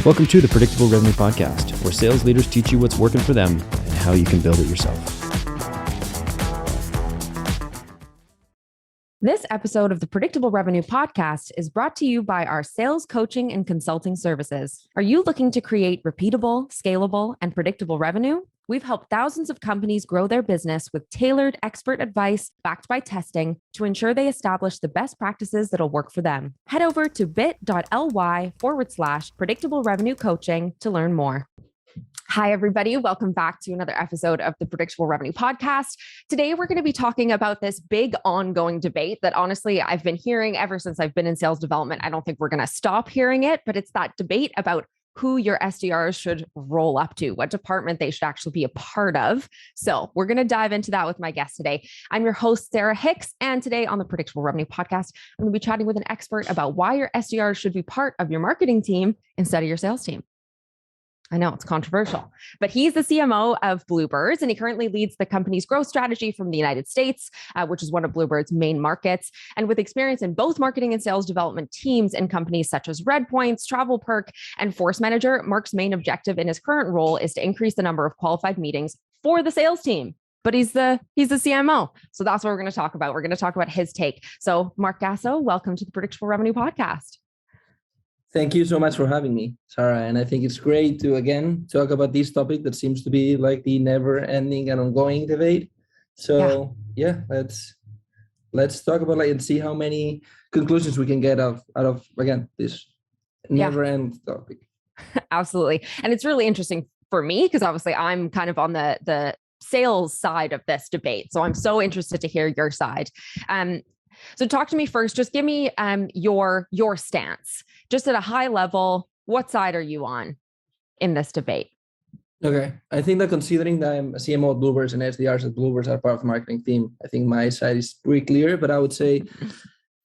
Welcome to the Predictable Revenue Podcast, where sales leaders teach you what's working for them and how you can build it yourself. This episode of the Predictable Revenue Podcast is brought to you by our sales coaching and consulting services. Are you looking to create repeatable, scalable, and predictable revenue? We've helped thousands of companies grow their business with tailored expert advice backed by testing to ensure they establish the best practices that'll work for them. Head over to bit.ly/predictable revenue coaching to learn more. Hi, everybody. Welcome back to another episode of the Predictable Revenue Podcast. Today, we're going to be talking about this big ongoing debate that honestly, I've been hearing ever since I've been in sales development. I don't think we're going to stop hearing it, but it's that debate about who your SDRs should roll up to, what department they should actually be a part of. So we're going to dive into that with my guest today. I'm your host, Sarah Hicks, and today on the Predictable Revenue Podcast, I'm going to be chatting with an expert about why your SDRs should be part of your marketing team instead of your sales team. I know it's controversial, but he's the CMO of Bluebirds, and he currently leads the company's growth strategy from the United States, which is one of Bluebirds' main markets. And with experience in both marketing and sales development teams in companies such as Redpoints, TravelPerk, and Force Manager, Marc's main objective in his current role is to increase the number of qualified meetings for the sales team. But he's the CMO. So that's what we're going to talk about. We're going to talk about his take. So Marc Gassó, welcome to the Predictable Revenue Podcast. Thank you so much for having me, Sarah. And I think it's great to, again, talk about this topic that seems to be like the never-ending and ongoing debate. So yeah, let's talk about and see how many conclusions we can get out of again, this never-end topic. Absolutely. And it's really interesting for me because obviously I'm kind of on the sales side of this debate. So I'm so interested to hear your side. So talk to me first, just give me your stance, just at a high level. What side are you on in this debate? Okay. I think that considering that I'm a CMO at Bluebirds and SDRs at Bluebirds are part of the marketing team, I think my side is pretty clear, but I would say,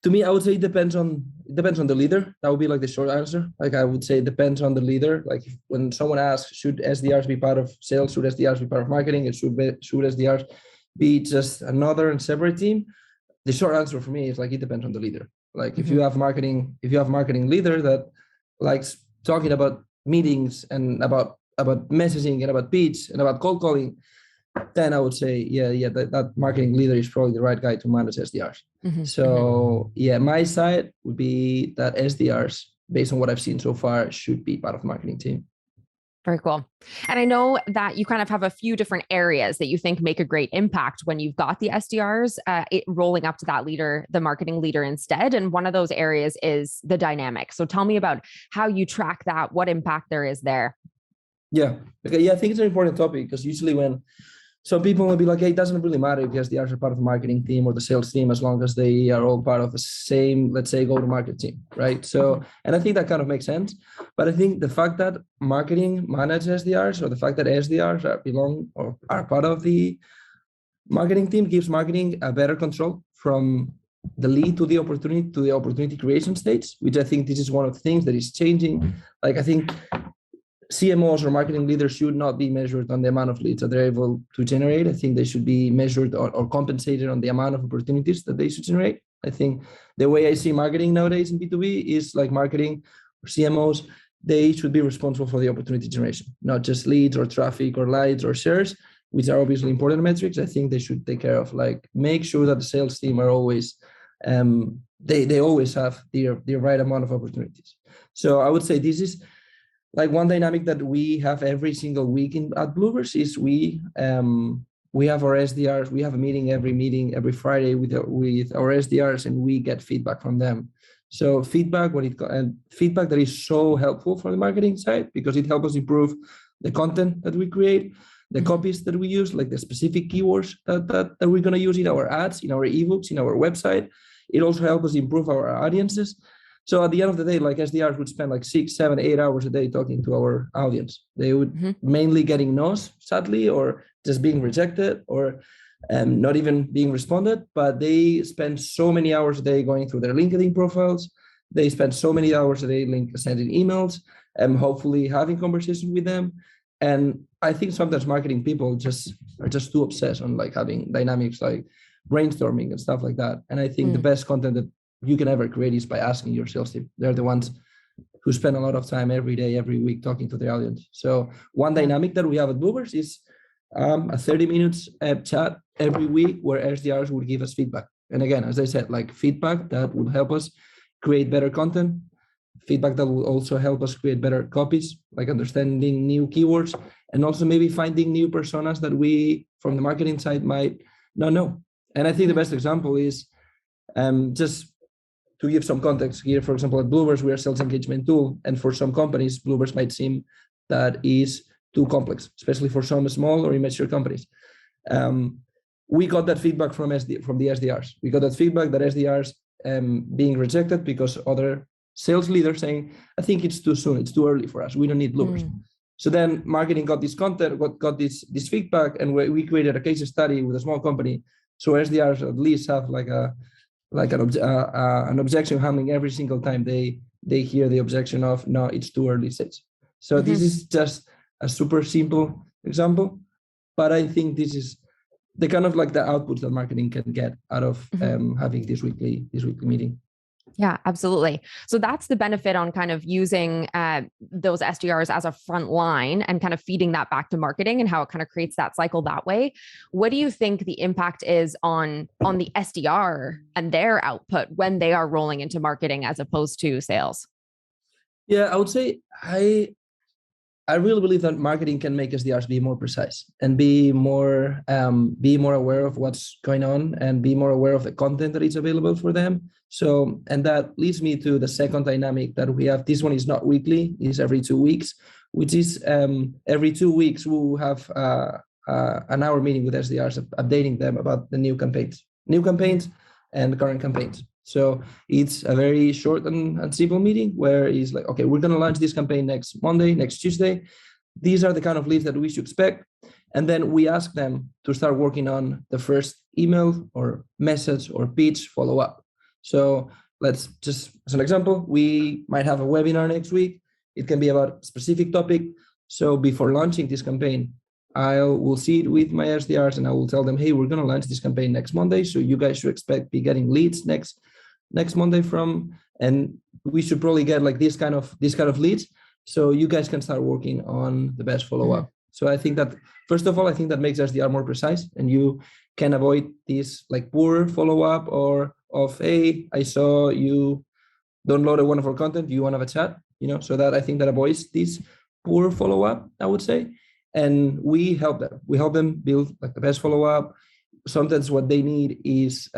it depends on the leader. That would be like the short answer. Like I would say it depends on the leader. Like when someone asks, should SDRs be part of sales? Should SDRs be part of marketing? And should SDRs be just another and separate team? The short answer for me is like, it depends on the leader. Like if you have marketing leader that likes talking about meetings and about messaging and about pitch and about cold calling, then I would say, that marketing leader is probably the right guy to manage SDRs. So my side would be that SDRs, based on what I've seen so far, should be part of the marketing team. Very cool. And I know that you kind of have a few different areas that you think make a great impact when you've got the SDRs rolling up to that leader, the marketing leader instead. And one of those areas is the dynamic. So tell me about how you track that, what impact there is there. Yeah. Okay. Yeah, I think it's an important topic because usually when some people will be like, hey, it doesn't really matter if the SDRs are part of the marketing team or the sales team, as long as they are all part of the same, let's say, go-to-market team, right? So, and I think that kind of makes sense. But I think the fact that marketing manages SDRs or the fact that SDRs are part of the marketing team gives marketing a better control from the lead to the opportunity creation stage, which I think this is one of the things that is changing. Like I think CMOs or marketing leaders should not be measured on the amount of leads that they're able to generate. I think they should be measured or compensated on the amount of opportunities that they should generate. I think the way I see marketing nowadays in B2B is like marketing or CMOs, they should be responsible for the opportunity generation, not just leads or traffic or likes or shares, which are obviously important metrics. I think they should take care of make sure that the sales team are always, they always have the right amount of opportunities. So I would say this is like one dynamic that we have every single week at Bluebirds is we have our SDRs. We have a meeting every Friday with our SDRs, and we get feedback from them. So feedback that is so helpful for the marketing side because it helps us improve the content that we create, the copies that we use, like the specific keywords that we're going to use in our ads, in our ebooks, in our website. It also helps us improve our audiences. So at the end of the day, like SDRs would spend like 6, 7, 8 hours a day talking to our audience. They would mainly getting no's, sadly, or just being rejected or not even being responded. But they spend so many hours a day going through their LinkedIn profiles. They spend so many hours a day sending emails and hopefully having conversations with them. And I think sometimes marketing people are just too obsessed on like having dynamics like brainstorming and stuff like that. And I think the best content that you can ever create is by asking your sales team. They're the ones who spend a lot of time every day, every week talking to their audience. So one dynamic that we have at Bloomers is a 30 minutes chat every week where SDRs will give us feedback. And again, as I said, like feedback that will help us create better content, feedback that will also help us create better copies, like understanding new keywords, and also maybe finding new personas that we, from the marketing side, might not know. And I think the best example is just to give some context here. For example, at Bloomers, we are a sales engagement tool. And for some companies, Bloomers might seem that is too complex, especially for some small or immature companies. We got that feedback from the SDRs. We got that feedback that SDRs being rejected because other sales leaders saying, I think it's too soon, it's too early for us, we don't need Bloomers. So then marketing got this content, got this feedback, and we created a case study with a small company. So SDRs at least have an objection handling every single time they hear the objection of, no, it's too early stage. So this is just a super simple example, but I think this is the kind of like the outputs that marketing can get out of having this weekly meeting. Yeah, absolutely. So that's the benefit on kind of using those SDRs as a front line and kind of feeding that back to marketing and how it kind of creates that cycle that way. What do you think the impact is on the SDR and their output when they are rolling into marketing as opposed to sales? Yeah, I would say I really believe that marketing can make SDRs be more precise and be more aware of what's going on and be more aware of the content that is available for them. So, and that leads me to the second dynamic that we have. This one is not weekly, it's every 2 weeks, which is every 2 weeks we'll have an hour meeting with SDRs, updating them about the new campaigns and current campaigns. So it's a very short and simple meeting where it's like, okay, we're going to launch this campaign next Monday, next Tuesday. These are the kind of leads that we should expect. And then we ask them to start working on the first email or message or pitch follow-up. So let's just, as an example, we might have a webinar next week. It can be about a specific topic. So before launching this campaign, I will see it with my SDRs and I will tell them, hey, we're going to launch this campaign next Monday. So you guys should be getting leads next Monday and we should probably get like this kind of leads. So you guys can start working on the best follow-up. So I think that, first of all, I think that makes SDR more precise and you can avoid this like poor follow-up or of, hey, I saw you downloaded one of our content, you want to have a chat, so that I think that avoids this poor follow-up, I would say. And we help them build like the best follow-up. Sometimes what they need is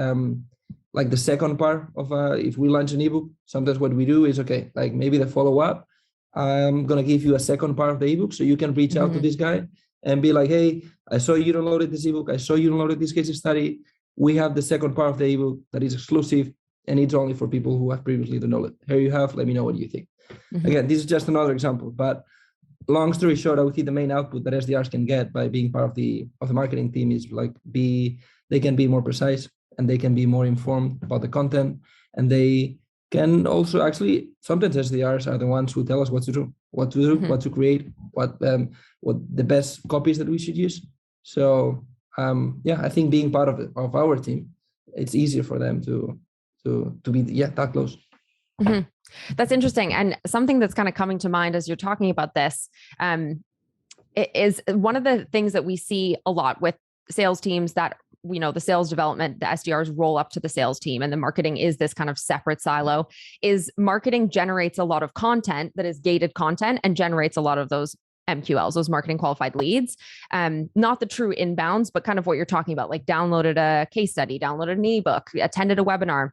like the second part of if we launch an ebook, sometimes what we do is, okay, like maybe the follow-up, I'm going to give you a second part of the ebook so you can reach out to this guy and be like, hey, I saw you downloaded this ebook. I saw you downloaded this case study. We have the second part of the ebook that is exclusive and it's only for people who have previously downloaded. Here you have, let me know what you think. Again, this is just another example, but long story short, I would think the main output that SDRs can get by being part of the marketing team is like they can be more precise and they can be more informed about the content, and they can also actually sometimes SDRs are the ones who tell us what to do, what to create, what the best copies that we should use. So I think being part of our team, it's easier for them to be that close. That's interesting. And something that's kind of coming to mind as you're talking about this is one of the things that we see a lot with sales teams that, the sales development, the SDRs roll up to the sales team and the marketing is this kind of separate silo, is marketing generates a lot of content that is gated content and generates a lot of those MQLs, those marketing qualified leads. Not the true inbounds, but kind of what you're talking about, like downloaded a case study, downloaded an ebook, attended a webinar.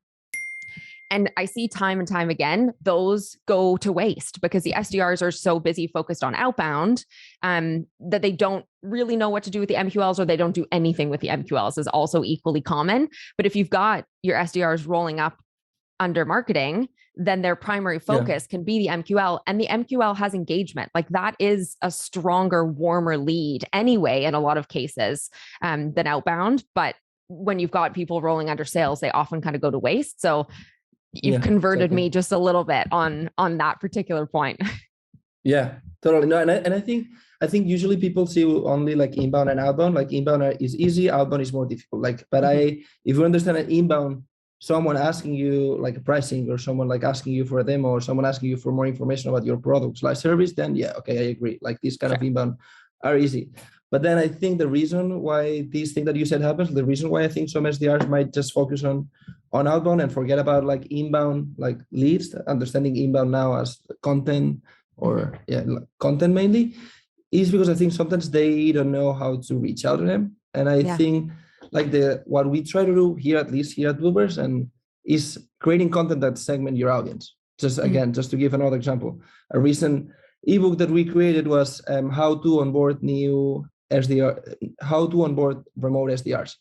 And I see time and time again, those go to waste because the SDRs are so busy focused on outbound that they don't really know what to do with the MQLs, or they don't do anything with the MQLs is also equally common. But if you've got your SDRs rolling up under marketing, then their primary focus can be the MQL, and the MQL has engagement. Like that is a stronger, warmer lead anyway, in a lot of cases than outbound. But when you've got people rolling under sales, they often kind of go to waste. So you've converted me just a little bit on that particular point. Yeah, totally. No, and I think usually people see only like inbound and outbound. Like inbound is easy, outbound is more difficult. Like, but if you understand an inbound someone asking you like a pricing, or someone like asking you for a demo, or someone asking you for more information about your products/service, then yeah, okay, I agree. Like these kind of inbound are easy. But then I think the reason why these things that you said happens, the reason why I think some SDRs might just focus on outbound and forget about like inbound, like leads, understanding inbound now as content, or content mainly, is because I think sometimes they don't know how to reach out to them. And I think like what we try to do here, at least here at Bloopers, and is creating content that segment your audience. Just again, just to give another example, a recent ebook that we created was how to onboard new SDR, how to onboard remote SDRs.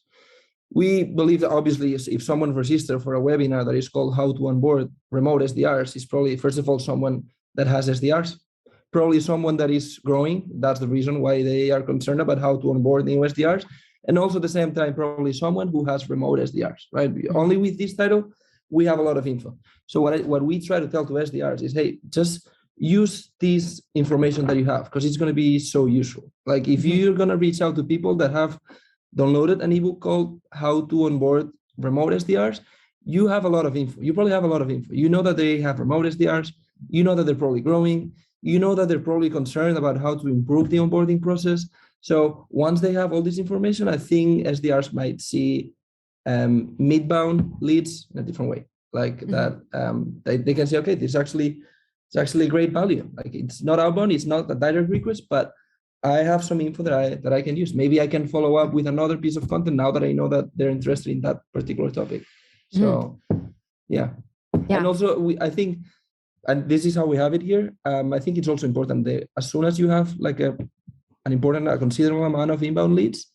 We believe that obviously if someone registered for a webinar that is called how to onboard remote SDRs, is probably, first of all, someone that has SDRs, probably someone that is growing. That's the reason why they are concerned about how to onboard new SDRs. And also at the same time, probably someone who has remote SDRs, right? Only with this title, we have a lot of info. So what we try to tell to SDRs is, hey, just use this information that you have, because it's going to be so useful. Like if you're going to reach out to people that have downloaded an ebook called How to Onboard Remote SDRs, you have a lot of info. You probably have a lot of info. You know that they have remote SDRs. You know that they're probably growing. You know that they're probably concerned about how to improve the onboarding process. So once they have all this information, I think SDRs might see midbound leads in a different way. Like that, they can say, okay, it's actually great value. Like it's not outbound, it's not a direct request, but I have some info that I can use. Maybe I can follow up with another piece of content now that I know that they're interested in that particular topic. So yeah. And also I think, and this is how we have it here, I think it's also important that as soon as you have like a considerable amount of inbound leads,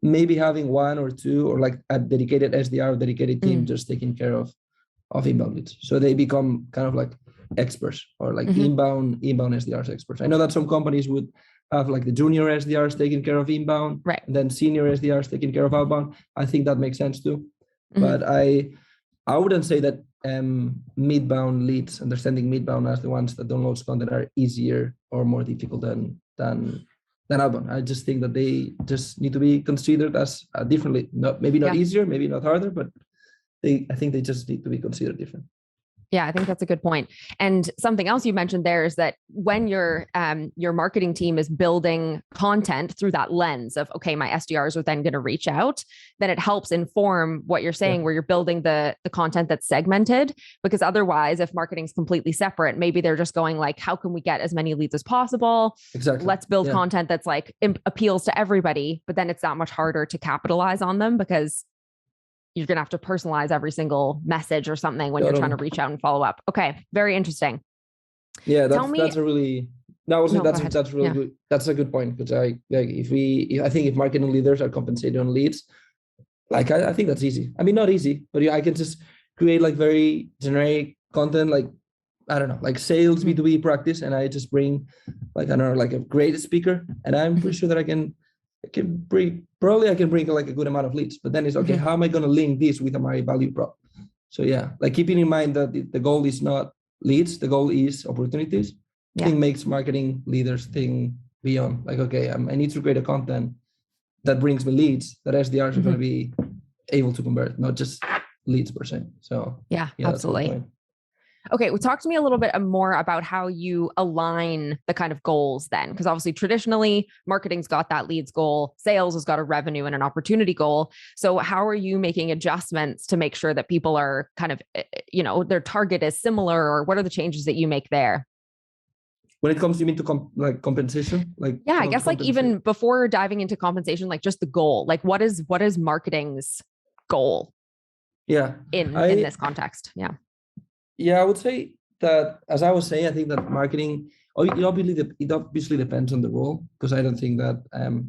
maybe having one or two, or like a dedicated SDR, dedicated team just taking care of inbound leads. So they become kind of like experts, or like inbound SDRs experts. I know that some companies would have like the junior SDRs taking care of inbound, right, and then senior SDRs taking care of outbound. I think that makes sense too. But I wouldn't say that midbound leads, understanding midbound as the ones that download content, are easier or more difficult than outbound. I just think that they just need to be considered as differently. Not easier, maybe not harder, but I think they just need to be considered different. Yeah, I think that's a good point. And something else you mentioned there is that when your marketing team is building content through that lens of, okay, my SDRs are then going to reach out, then it helps inform what you're saying, where you're building the content that's segmented. Because otherwise, if marketing's completely separate, maybe they're just going like, how can we get as many leads as possible? Exactly. Let's build content that's like appeals to everybody, but then it's that much harder to capitalize on them, because you're going to have to personalize every single message or something when you're trying to reach out and follow up. Okay. Very interesting. Yeah. That's a really good. That's a good point. Because I think if marketing leaders are compensated on leads, like I think that's easy. I mean, not easy, but I can just create like very generic content, like, I don't know, like sales B2B practice. And I just bring like, I don't know, like a great speaker, and I'm pretty sure that I can bring like a good amount of leads. But then it's okay, how am I going to link this with my value prop? So yeah, like keeping in mind that the goal is not leads, the goal is opportunities. I think makes marketing leaders think beyond, like, okay, I need to create a content that brings me leads that SDRs are going to be able to convert, not just leads per se. So yeah, absolutely. Okay, well, talk to me a little bit more about how you align the kind of goals then, because obviously traditionally marketing's got that leads goal, sales has got a revenue and an opportunity goal. So how are you making adjustments to make sure that people are kind of, their target is similar, or what are the changes that you make there? When it comes to compensation, I guess like even before diving into compensation, like just the goal, like what is marketing's goal? Yeah, in this context, Yeah, I would say that, as I was saying, I think that marketing, it obviously depends on the role, because I don't think that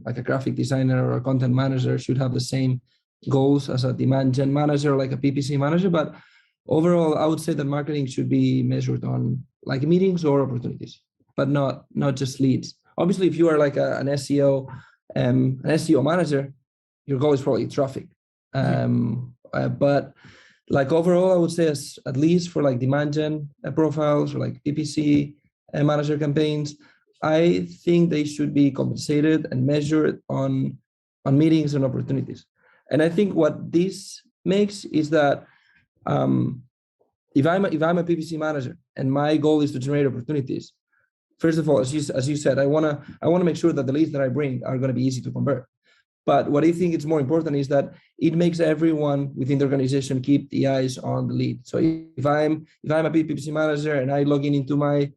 like a graphic designer or a content manager should have the same goals as a demand gen manager, like a PPC manager. But overall, I would say that marketing should be measured on like meetings or opportunities, but not just leads. Obviously, if you are like an SEO manager, your goal is probably traffic. But like overall, I would say at least for like demand gen profiles or like PPC manager campaigns, I think they should be compensated and measured on meetings and opportunities. And I think what this makes is that If I'm a PPC manager and my goal is to generate opportunities, first of all, as you said, I want to make sure that the leads that I bring are going to be easy to convert. But what I think is more important is that it makes everyone within the organization keep the eyes on the lead. So if I'm a PPC manager and I log into my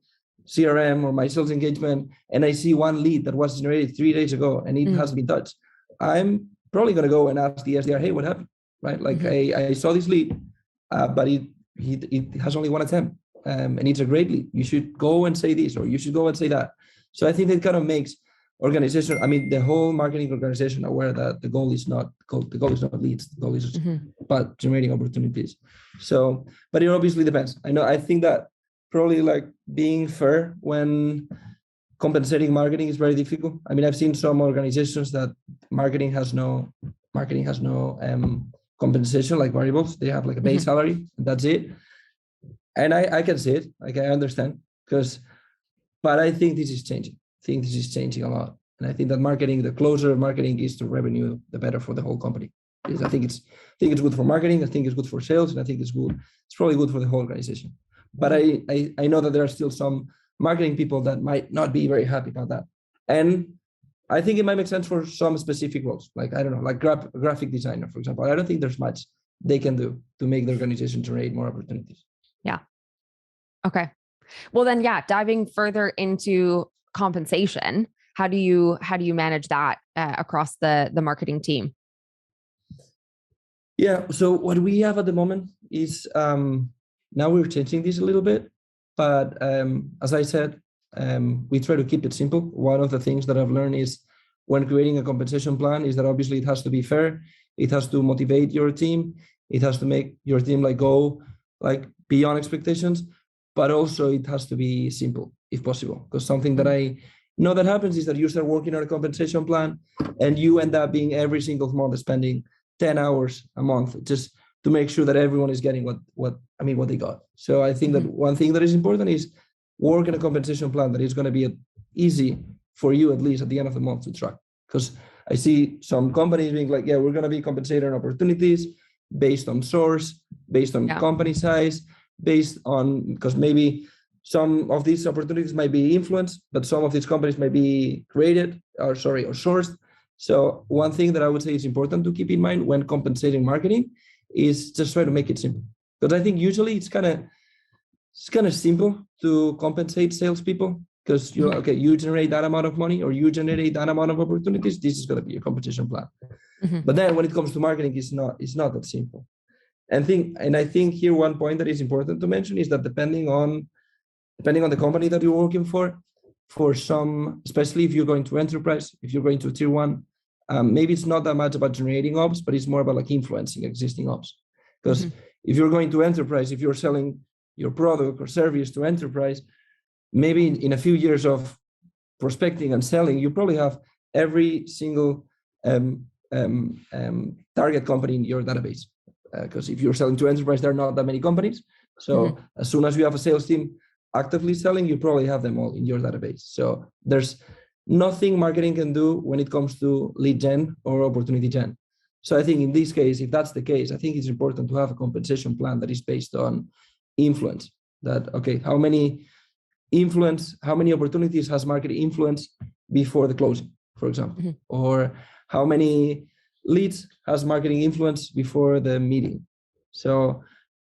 CRM or my sales engagement and I see one lead that was generated 3 days ago and it hasn't been touched, I'm probably going to go and ask the SDR, hey, what happened? Right? Like I saw this lead, but it has only one attempt, and it's a great lead. You should go and say this, or you should go and say that. So I think it kind of makes the whole marketing organization aware that the goal is not leads, the goal is about generating opportunities. So, but it obviously depends. I think that probably like being fair when compensating marketing is very difficult. I've seen some organizations that marketing has no compensation, like variables. They have like a base salary, and that's it. And I can see it, like I understand, but I think this is changing. I think this is changing a lot. And I think that the closer marketing is to revenue, the better for the whole company. I think it's good for marketing. I think it's good for sales, and I think it's probably good for the whole organization. But I know that there are still some marketing people that might not be very happy about that. And I think it might make sense for some specific roles, like, I don't know, like graphic designer, for example. I don't think there's much they can do to make the organization generate more opportunities. Yeah. Okay. Well, then, diving further into compensation, how do you manage that across the marketing team? Yeah. So what we have at the moment is now we're changing this a little bit, but as I said, we try to keep it simple. One of the things that I've learned is when creating a compensation plan is that obviously it has to be fair. It has to motivate your team. It has to make your team go beyond expectations, but also it has to be simple if possible. Because something that I know that happens is that you start working on a compensation plan and you end up being every single month spending 10 hours a month just to make sure that everyone is getting what they got. So I think that one thing that is important is work in a compensation plan that is going to be easy for you, at least at the end of the month, to track. Because I see some companies being like, we're going to be compensated on opportunities based on source, based on company size, because maybe some of these opportunities might be influenced, but some of these companies might be created or sourced. So one thing that I would say is important to keep in mind when compensating marketing is just try to make it simple. Because I think usually it's kind of simple to compensate salespeople because you generate that amount of money or you generate that amount of opportunities. This is going to be a compensation plan. But then when it comes to marketing, it's not that simple. And I think here one point that is important to mention is that depending on the company that you're working for some, especially if you're going to enterprise, if you're going to tier one, maybe it's not that much about generating ops, but it's more about influencing existing ops. Because if you're going to enterprise, if you're selling your product or service to enterprise, maybe in a few years of prospecting and selling, you probably have every single target company in your database. Because if you're selling to enterprise, there are not that many companies. So as soon as you have a sales team actively selling, you probably have them all in your database. So there's nothing marketing can do when it comes to lead gen or opportunity gen. So I think in this case, if that's the case, I think it's important to have a compensation plan that is based on influence. That, how many opportunities has marketing influence before the closing, for example, or how many leads has marketing influence before the meeting. So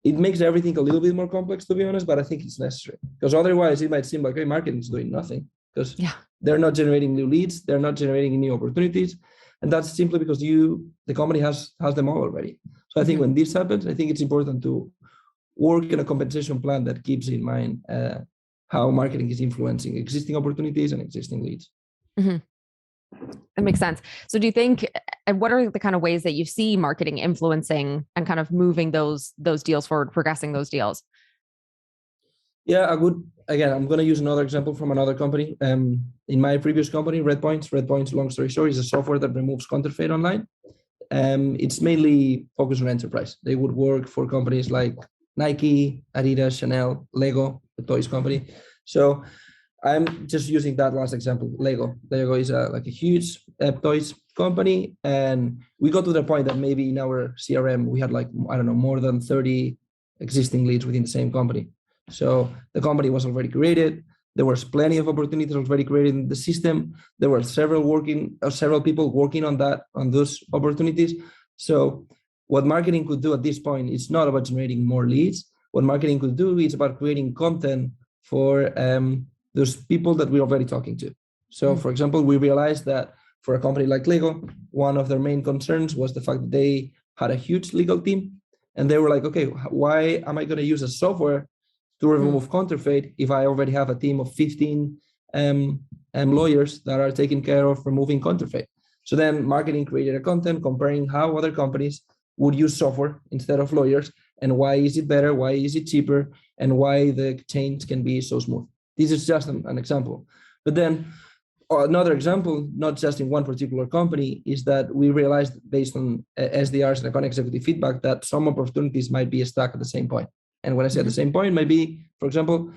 it makes everything a little bit more complex, to be honest, but I think it's necessary because otherwise it might seem like, marketing is doing nothing because they're not generating new leads, they're not generating new opportunities, and that's simply because the company has them all already. So I think when this happens, I think it's important to work in a compensation plan that keeps in mind how marketing is influencing existing opportunities and existing leads. That makes sense. So do you think, what are the kind of ways that you see marketing influencing and kind of moving those deals forward, progressing those deals? Yeah, I'm going to use another example from another company. In my previous company, Redpoints, long story short, is a software that removes counterfeit online. It's mainly focused on enterprise. They would work for companies like Nike, Adidas, Chanel, Lego, the toys company. So I'm just using that last example, Lego. Lego is a huge toys company. And we got to the point that maybe in our CRM, we had more than 30 existing leads within the same company. So the company was already created. There was plenty of opportunities already created in the system. There were several people working on those opportunities. So what marketing could do at this point is not about generating more leads. What marketing could do is about creating content for those people that we're already talking to. So for example, we realized that for a company like Lego, one of their main concerns was the fact that they had a huge legal team. And they were like, okay, why am I going to use a software to remove counterfeit if I already have a team of 15 lawyers that are taking care of removing counterfeit? So then marketing created a content comparing how other companies would use software instead of lawyers, and why is it better, why is it cheaper, and why the change can be so smooth. This is just an example. But then another example, not just in one particular company, is that we realized based on SDRs and account executive feedback that some opportunities might be stuck at the same point. And when I say at the same point, might be, for example,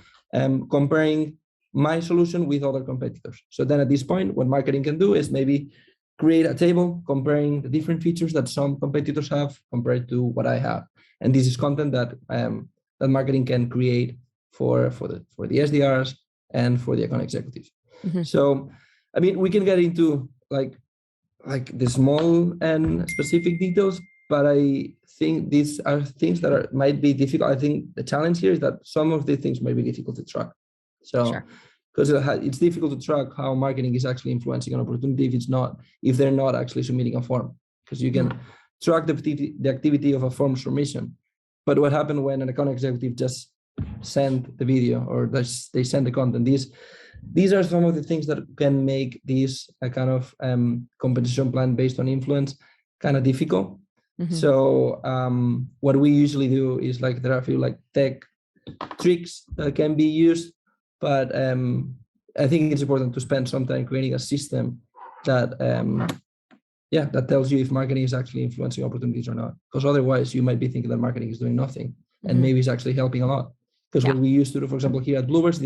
comparing my solution with other competitors. So then at this point, what marketing can do is maybe create a table comparing the different features that some competitors have compared to what I have. And this is content that that marketing can create for the SDRs and for the account executives. So, I mean, we can get into like the small and specific details, but I think these are things that might be difficult. I think the challenge here is that some of the things might be difficult to track. So, because it's difficult to track how marketing is actually influencing an opportunity if they're not actually submitting a form, because you can track the activity of a form submission. But what happened when an account executive just sent the video or they send the content? These are some of the things that can make this a kind of compensation plan based on influence kind of difficult. So what we usually do is like there are a few like tech tricks that can be used, but I think it's important to spend some time creating a system that that tells you if marketing is actually influencing opportunities or not. Because otherwise you might be thinking that marketing is doing nothing and maybe it's actually helping a lot. Because what we used to do, for example, here at Bluebirds,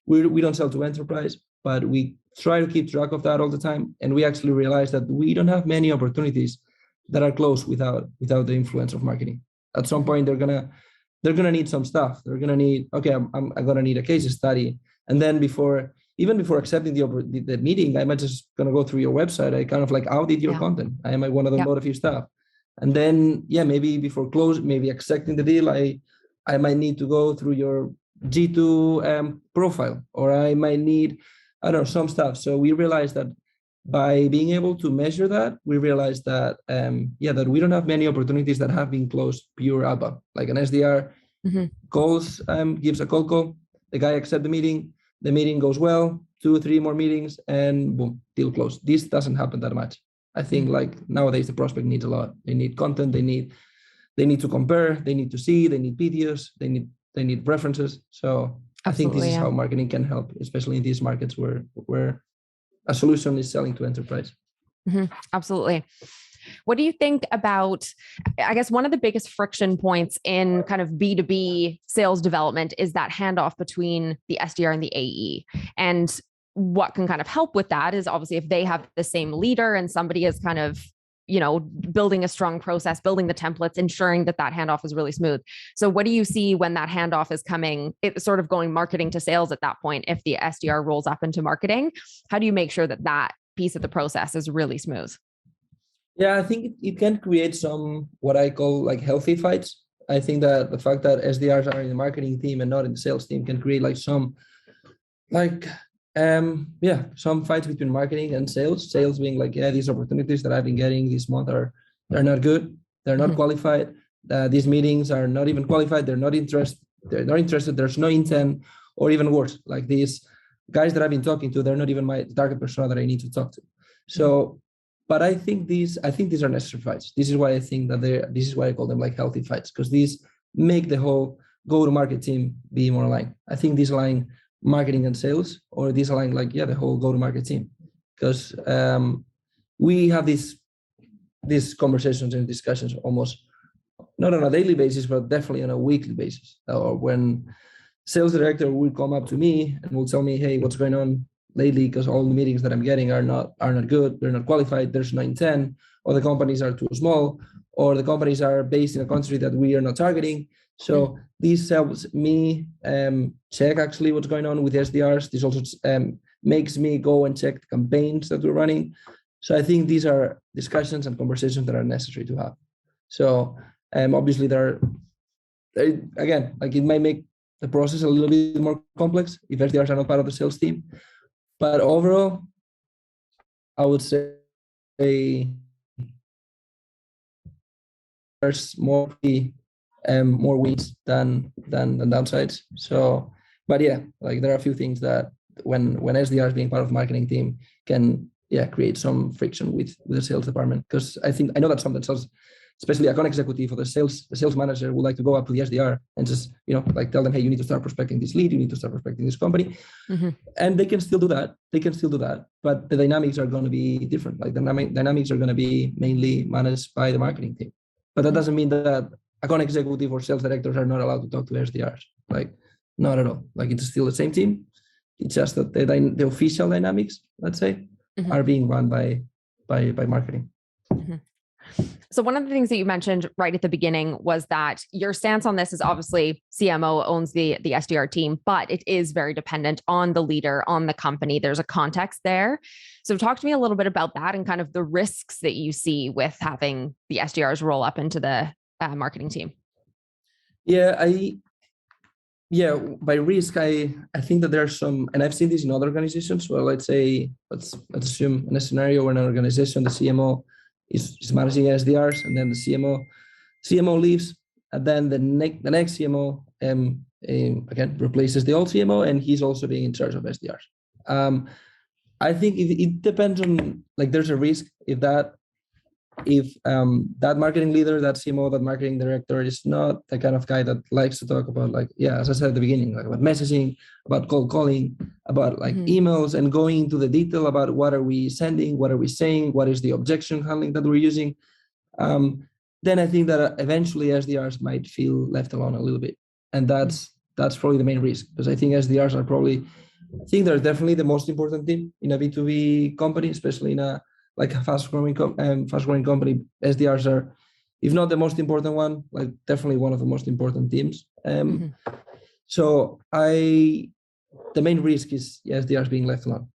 we don't sell to enterprise, but we try to keep track of that all the time. And we actually realized that we don't have many opportunities that are closed without the influence of marketing. At some point, they're gonna need some stuff. They're gonna need, okay, I'm gonna need a case study. And then even before accepting the meeting, I'm just gonna go through your website. I kind of like audit your content. I might want to download a few stuff. And then, maybe before maybe accepting the deal, I might need to go through your G2 profile, or I might need, I don't know, some stuff. So we realized that by being able to measure that, we realized that, that we don't have many opportunities that have been closed pure outbound. Like an SDR calls, gives a cold call, the guy accepts the meeting goes well, 2 or 3 more meetings, and boom, deal closed. This doesn't happen that much. I think like nowadays the prospect needs a lot. They need content, they need to compare, they need to see, they need videos, they need references. So I think this is how marketing can help, especially in these markets where a solution is selling to enterprise. Absolutely. What do you think about, I guess one of the biggest friction points in kind of B2B sales development is that handoff between the SDR and the AE. And what can kind of help with that is obviously if they have the same leader and somebody is kind of, building a strong process, building the templates, ensuring that handoff is really smooth. So what do you see when that handoff is coming, it's sort of going marketing to sales at that point? If the SDR rolls up into marketing, how do you make sure that piece of the process is really smooth? Yeah, I think it can create some, what I call like healthy fights. I think that the fact that SDRs are in the marketing team and not in the sales team can create like some fights between marketing and sales being like, these opportunities that I've been getting this month they're not good. They're not qualified. These meetings are not even qualified. They're not interested. There's no intent, or even worse, like these guys that I've been talking to, they're not even my target persona that I need to talk to. So, but I think these are necessary fights. This is why I think that this is why I call them like healthy fights, because these make the whole go-to-market team be more aligned. I think these align marketing and sales, or these align like the whole go-to-market team, because we have these conversations and discussions almost not on a daily basis, but definitely on a weekly basis. Or when sales director will come up to me and will tell me, hey, what's going on lately? Because all the meetings that I'm getting are not good. They're not qualified. There's no intent, or the companies are too small, or the companies are based in a country that we are not targeting. So this helps me check actually what's going on with SDRs. This also makes me go and check the campaigns that we're running. So I think these are discussions and conversations that are necessary to have. So obviously again, like it might make the process a little bit more complex if SDRs are not part of the sales team. But overall, I would say there's more wins than downsides. So, but yeah, like there are a few things that when SDRs being part of the marketing team can create some friction with the sales department. Because I know that sometimes sales, especially account executive or the sales manager would like to go up to the SDR and just, like tell them, hey, you need to start prospecting this lead, you need to start prospecting this company. And they can still do that. But the dynamics are going to be different. Like the dynamics are going to be mainly managed by the marketing team. But that doesn't mean that account executive or sales directors are not allowed to talk to SDRs. Like, not at all. Like, it's still the same team. It's just that the official dynamics, let's say, are being run by marketing. So one of the things that you mentioned right at the beginning was that your stance on this is obviously CMO owns the SDR team, but it is very dependent on the leader, on the company. There's a context there. So talk to me a little bit about that and kind of the risks that you see with having the SDRs roll up into the marketing team. By risk, I think that there are some, and I've seen this in other organizations. Well, let's assume in a scenario where an organization, the CMO is managing SDRs, and then the CMO leaves, and then the next CMO again replaces the old CMO, and he's also being in charge of SDRs. I think it depends on, like, there's a risk if that marketing leader, that CMO, that marketing director is not the kind of guy that likes to talk about, like, as I said at the beginning, like about messaging, about cold calling, about like emails, and going into the detail about what are we sending, what are we saying, what is the objection handling that we're using. Then I think that eventually SDRs might feel left alone a little bit. And that's probably the main risk, because I think SDRs are they're definitely the most important team in a B2B company, especially in a fast-growing company. SDRs are, if not the most important one, like definitely one of the most important teams. So the main risk is SDRs being left alone,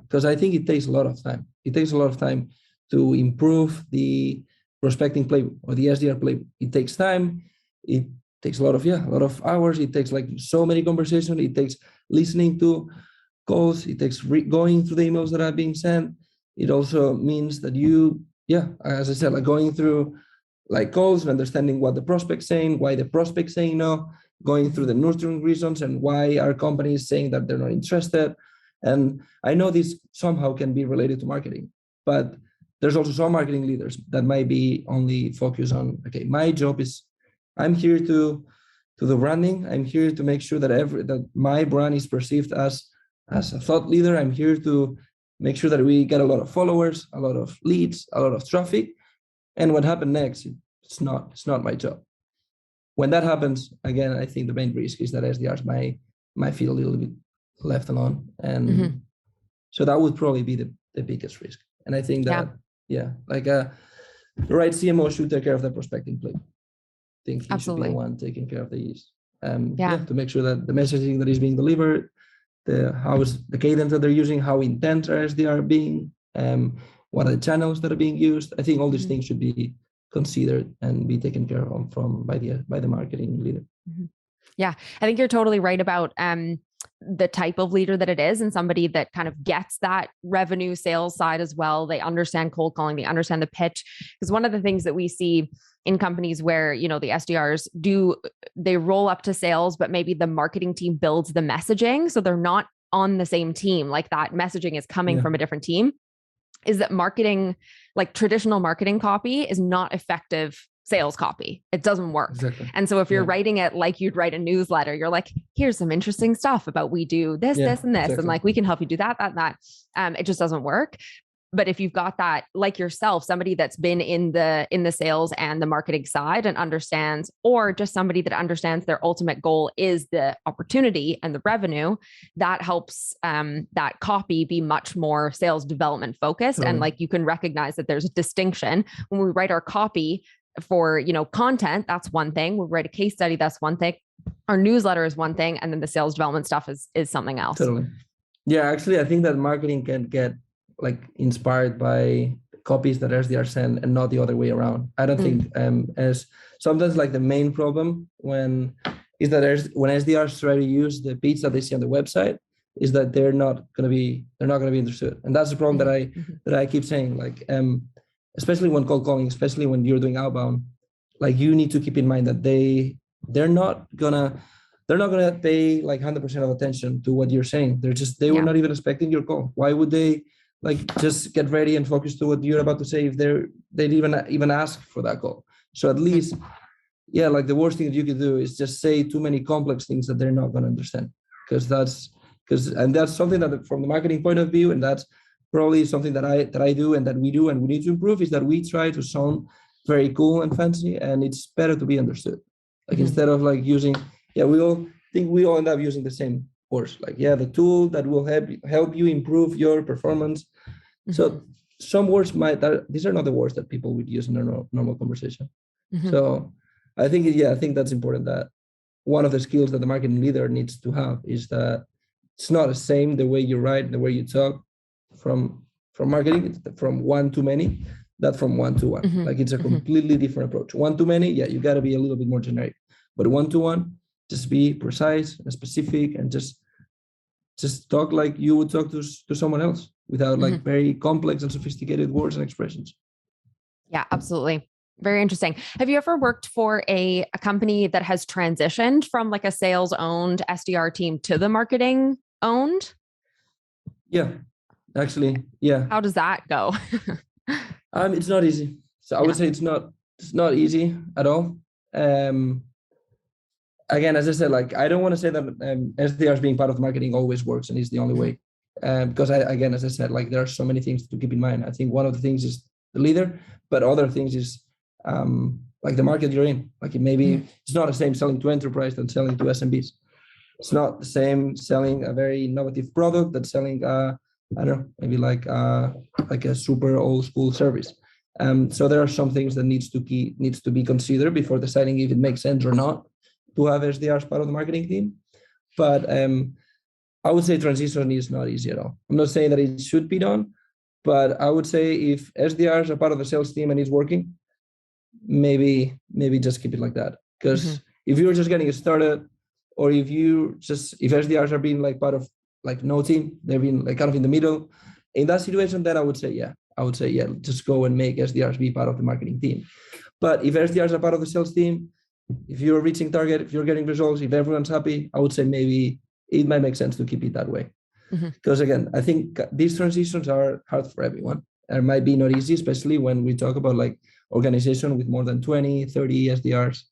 because I think it takes a lot of time. It takes a lot of time to improve the prospecting playbook or the SDR playbook. It takes time. It takes a lot of hours. It takes like so many conversations. It takes listening to calls. It takes going through the emails that are being sent. It also means that as I said, like going through like calls and understanding what the prospect's saying, why the prospect's saying no, going through the nurturing reasons and why our company is saying that they're not interested. And I know this somehow can be related to marketing, but there's also some marketing leaders that might be only focused on, okay, my job is, I'm here to the branding. I'm here to make sure that my brand is perceived as a thought leader. I'm here to make sure that we get a lot of followers, a lot of leads, a lot of traffic. And what happened next, it's not my job. When that happens, again, I think the main risk is that SDRs might feel a little bit left alone. And so that would probably be the biggest risk. And I think that, the right CMO should take care of the prospecting play. I think he should be the one taking care of these. To make sure that the messaging that is being delivered, how is the cadence that they're using, how intense are SDR being, what are the channels that are being used. I think all these things should be considered and be taken care of by the marketing leader. Yeah, I think you're totally right about the type of leader that it is, and somebody that kind of gets that revenue sales side as well. They understand cold calling, they understand the pitch. Because one of the things that we see in companies where, the SDRs they roll up to sales, but maybe the marketing team builds the messaging. So they're not on the same team. Like that messaging is coming from a different team. Is that marketing, like traditional marketing copy, is not effective sales copy. It doesn't work. Exactly. And so if you're writing it like you'd write a newsletter, you're like, here's some interesting stuff about we do this, this, and this. Exactly. And like, we can help you do that. It just doesn't work. But if you've got that, like yourself, somebody that's been in the sales and the marketing side and understands, or just somebody that understands their ultimate goal is the opportunity and the revenue, that helps that copy be much more sales development focused. Totally. And like, you can recognize that there's a distinction when we write our copy. for, content, that's one thing. We write a case study, that's one thing. Our newsletter is one thing. And then the sales development stuff is something else. Totally. Yeah, actually, I think that marketing can get like inspired by copies that SDRs send and not the other way around. I don't think as sometimes like the main problem when SDRs try to use the pitch that they see on the website is that they're not going to be understood. And that's the problem that I keep saying, like, especially when cold calling, especially when you're doing outbound, like you need to keep in mind that they're not gonna pay like 100% of attention to what you're saying. They were not even expecting your call. Why would they like just get ready and focus to what you're about to say if they'd even ask for that call? So at least, like the worst thing that you could do is just say too many complex things that they're not going to understand, because that's something that from the marketing point of view, and that's probably something that I do and that we do and we need to improve, is that we try to sound very cool and fancy, and it's better to be understood. Like instead of like using, we all end up using the same words, like the tool that will help you improve your performance. So some words these are not the words that people would use in a normal conversation. So I think that's important, that one of the skills that the marketing leader needs to have is that it's not the same the way you write, the way you talk from marketing. It's from one to many, not from one to one. Like it's a completely different approach. One to many, you got to be a little bit more generic, but one to one, just be precise and specific and just talk like you would talk to someone else without like very complex and sophisticated words and expressions. Yeah, absolutely. Very interesting. Have you ever worked for a company that has transitioned from like a sales owned SDR team to the marketing owned? Yeah, actually. Yeah. How does that go? It's not easy. So I would say it's not easy at all. Again, as I said, like, I don't want to say that SDRs being part of marketing always works and is the only way. Because as I said, like there are so many things to keep in mind. I think one of the things is the leader, but other things is like the market you're in. Like it's not the same selling to enterprise than selling to SMBs. It's not the same selling a very innovative product than selling I don't know, maybe like a super old school service. So there are some things that needs to be considered before deciding if it makes sense or not to have SDRs part of the marketing team. But I would say transition is not easy at all. I'm not saying that it should be done, but I would say if SDRs are part of the sales team and it's working, maybe just keep it like that. Because if you're just getting started, or if SDRs are being like part of like no team, they're being like kind of in the middle, in that situation, then I would say, just go and make SDRs be part of the marketing team. But if SDRs are part of the sales team, if you're reaching target, if you're getting results, if everyone's happy, I would say maybe it might make sense to keep it that way. Because again, I think these transitions are hard for everyone. It might be not easy, especially when we talk about like organization with more than 20, 30 SDRs.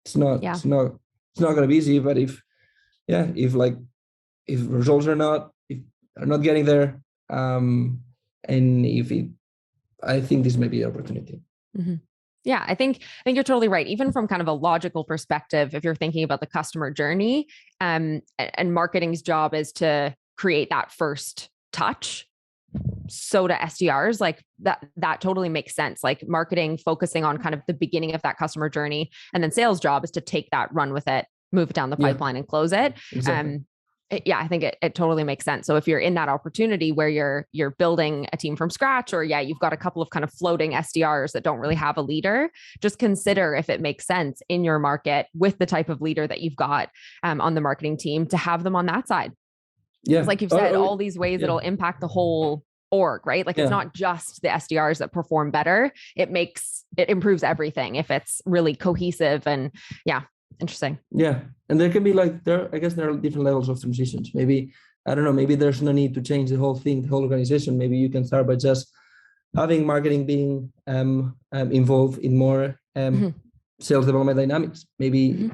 It's not going to be easy, but if results are not getting there, and I think this may be an opportunity. Yeah, I think you're totally right. Even from kind of a logical perspective, if you're thinking about the customer journey, and marketing's job is to create that first touch. So to SDRs, like that totally makes sense. Like marketing focusing on kind of the beginning of that customer journey, and then sales job is to take that, run with it, move it down the pipeline and close it. Exactly. I think it totally makes sense. So if you're in that opportunity where you're building a team from scratch, or you've got a couple of kind of floating SDRs that don't really have a leader, just consider if it makes sense in your market with the type of leader that you've got on the marketing team to have them on that side. Yeah. Like you've said, all these ways it'll impact the whole org, right? Like it's not just the SDRs that perform better. It improves everything if it's really cohesive and interesting. Yeah. And there can be like, I guess there are different levels of transitions. Maybe, I don't know, maybe there's no need to change the whole thing, the whole organization. Maybe you can start by just having marketing being involved in more sales development dynamics. Maybe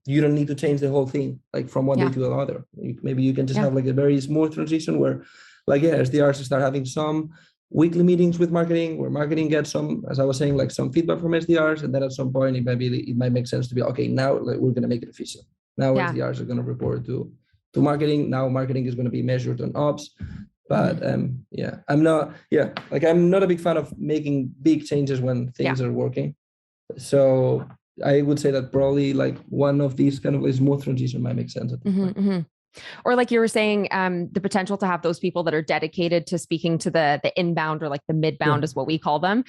you don't need to change the whole thing, like from one day to the other. Maybe you can just have like a very smooth transition where like, SDRs start having some weekly meetings with marketing, where marketing gets some, as I was saying, like some feedback from SDRs, and then at some point it might make sense to be okay. Now like, we're going to make it efficient. Now SDRs are going to report to marketing. Now marketing is going to be measured on ops. But I'm not a big fan of making big changes when things are working. So I would say that probably like one of these kind of a smooth transition might make sense at this point. Or like you were saying, the potential to have those people that are dedicated to speaking to the inbound or like the midbound is what we call them.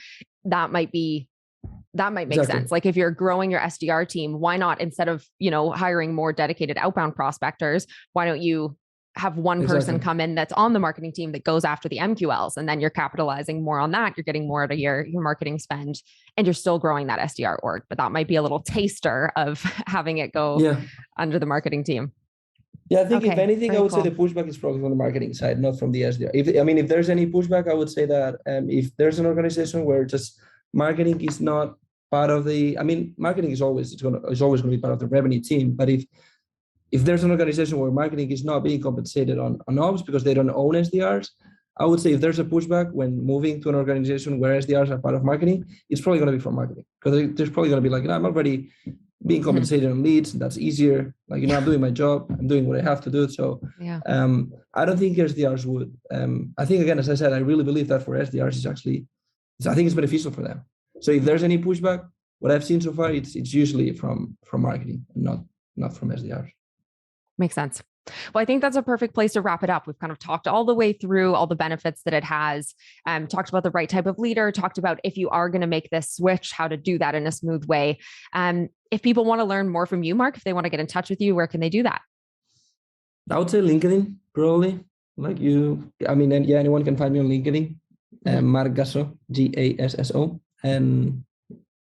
That might make sense. Like if you're growing your SDR team, why not, instead of, hiring more dedicated outbound prospectors, why don't you have one person come in that's on the marketing team that goes after the MQLs, and then you're capitalizing more on that. You're getting more out of your marketing spend, and you're still growing that SDR org, but that might be a little taster of having it go under the marketing team. Yeah, I think if anything, I would say the pushback is probably from the marketing side, not from the SDR. If there's any pushback, I would say that if there's an organization where just marketing is not part of the, marketing is always going to be part of the revenue team. But if there's an organization where marketing is not being compensated on ops because they don't own SDRs, I would say if there's a pushback when moving to an organization where SDRs are part of marketing, it's probably going to be from marketing, because there's probably going to be like, I'm already being compensated on leads. That's easier. Like, I'm doing my job. I'm doing what I have to do. So I don't think SDRs would. I think, again, as I said, I really believe that for SDRs I think it's beneficial for them. So if there's any pushback, what I've seen so far, it's usually from marketing, not from SDRs. Makes sense. Well, I think that's a perfect place to wrap it up. We've kind of talked all the way through all the benefits that it has, talked about the right type of leader, talked about if you are going to make this switch, how to do that in a smooth way. If people want to learn more from you, Marc, if they want to get in touch with you, where can they do that? I would say LinkedIn, probably. Like anyone can find me on LinkedIn. Marc Gassó, Gasso. And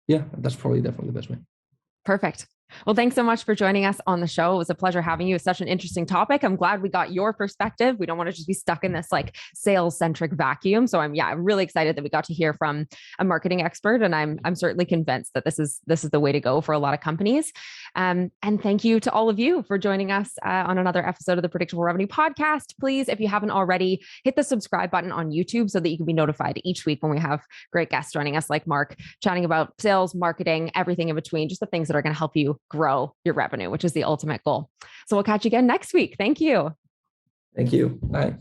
that's probably definitely the best way. Perfect. Well, thanks so much for joining us on the show. It was a pleasure having you. It's such an interesting topic. I'm glad we got your perspective. We don't want to just be stuck in this like sales-centric vacuum. So I'm really excited that we got to hear from a marketing expert, and I'm certainly convinced that this is the way to go for a lot of companies. And thank you to all of you for joining us on another episode of the Predictable Revenue Podcast. Please, if you haven't already, hit the subscribe button on YouTube so that you can be notified each week when we have great guests joining us like Marc, chatting about sales, marketing, everything in between, just the things that are going to help you grow your revenue, which is the ultimate goal. So we'll catch you again next week. Thank you. Thank you. Bye.